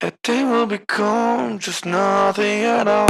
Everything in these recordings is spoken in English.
A day will become just nothing at all.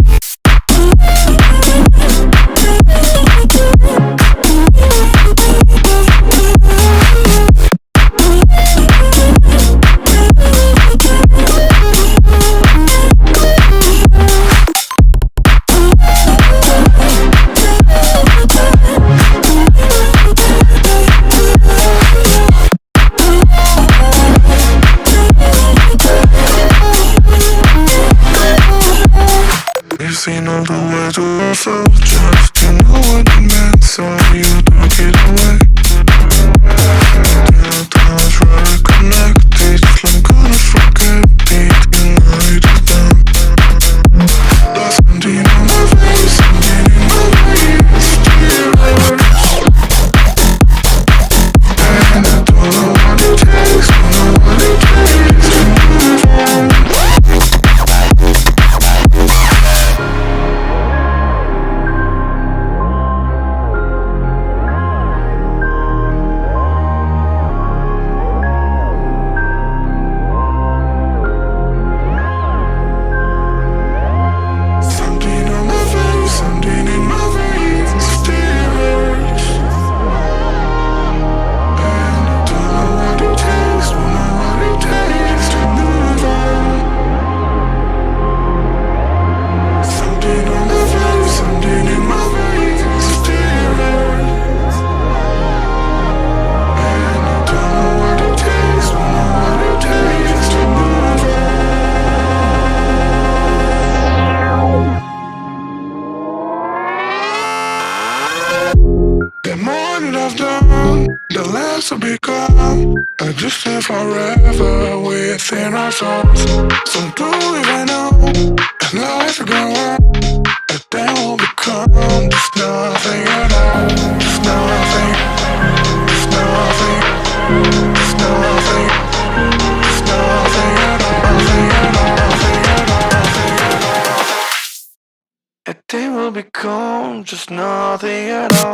You've seen all the way to yourself, just you know what it meant, so you don't get away. Till times reconnect, it's like gonna forget it, the night is done. There's something on my face, something in my veins, still hurts. And I don't know what it takes, don't know what it takes to move on. The more that I've done, the less I've become. I just live forever within our souls. So do it right now, and life will go on. And then we'll become just nothing at all. Just nothing, just nothing, just nothing, just nothing at all. Nothing at all, nothing at all, nothing at all. A day will become just nothing at all.